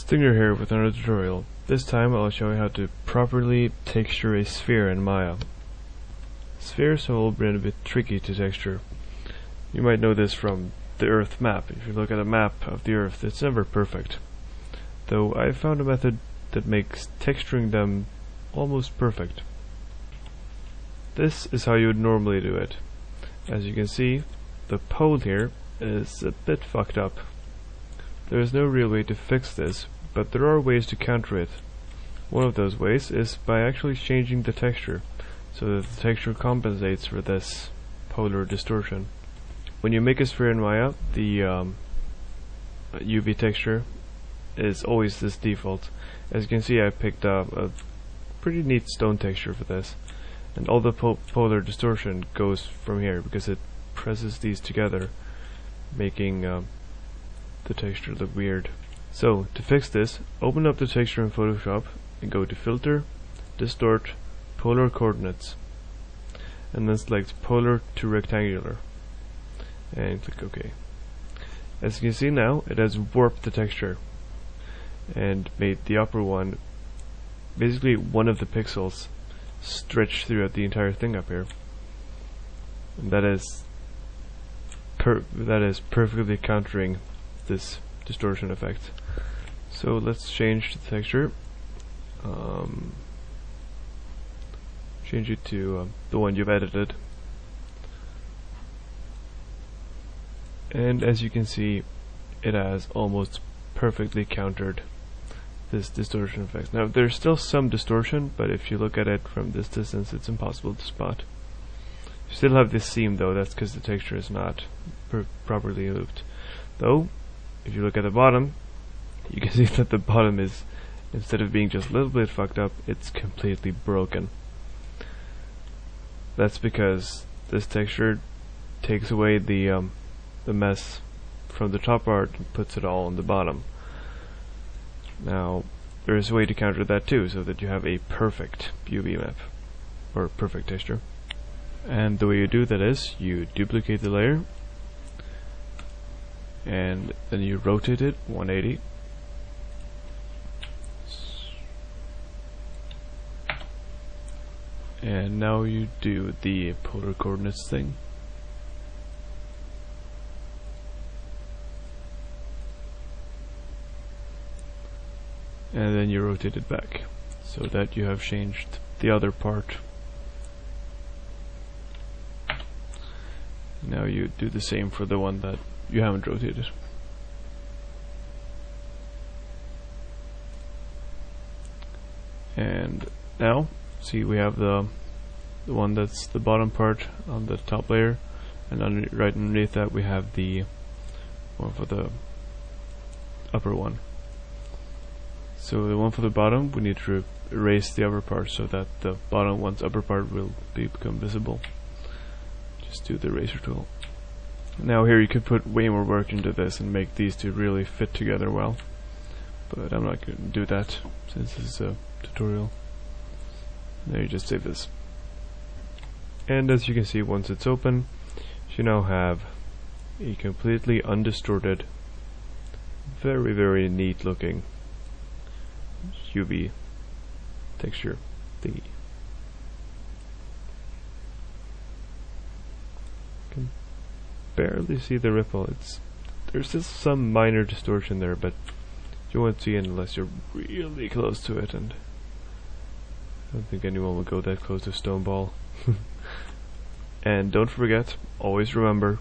Stinger here with another tutorial. This time I'll show you how to properly texture a sphere in Maya. Spheres are a little bit tricky to texture. You might know this from the Earth map. If you look at a map of the Earth, it's never perfect. Though I found a method that makes texturing them almost perfect. This is how you would normally do it. As you can see, the pole here is a bit fucked up. There is no real way to fix this, but there are ways to counter it. One of those ways is by actually changing the texture, so that the texture compensates for this polar distortion. When you make a sphere in Maya, the UV texture is always this default. As you can see, I picked up a pretty neat stone texture for this, and all the polar distortion goes from here because it presses these together, making the texture look weird. So to fix this, open up the texture in Photoshop and go to Filter, Distort, Polar Coordinates, and then select Polar to Rectangular and click OK. As you can see now, it has warped the texture and made the upper one, basically one of the pixels, stretch throughout the entire thing up here. And that is perfectly countering this distortion effect. So let's change the texture. Change it to the one you've edited. And as you can see, it has almost perfectly countered this distortion effect. Now there's still some distortion, but if you look at it from this distance, it's impossible to spot. You still have this seam though, that's because the texture is not properly looped. Though, if you look at the bottom, you can see that the bottom is, instead of being just a little bit fucked up, it's completely broken. That's because this texture takes away the mess from the top part and puts it all on the bottom. Now, there is a way to counter that too, so that you have a perfect UV map, or perfect texture. And the way you do that is, you duplicate the layer, and then you rotate it 180. And now you do the polar coordinates thing. And then you rotate it back, so that you have changed the other part. Now you do the same for the one that you haven't rotated. And now, see, we have the one that's the bottom part on the top layer, and right underneath that we have the one for the upper one. So the one for the bottom, we need to erase the upper part so that the bottom one's upper part will become visible. Just do the eraser tool. Now here you could put way more work into this and make these two really fit together well, but I'm not going to do that since this is a tutorial. Now you just save this. And as you can see, once it's open, you now have a completely undistorted, very, very neat looking UV texture thingy. Can barely see the ripple. There's just some minor distortion there, but you won't see it unless you're really close to it, and I don't think anyone will go that close to Stone Ball. And don't forget, always remember,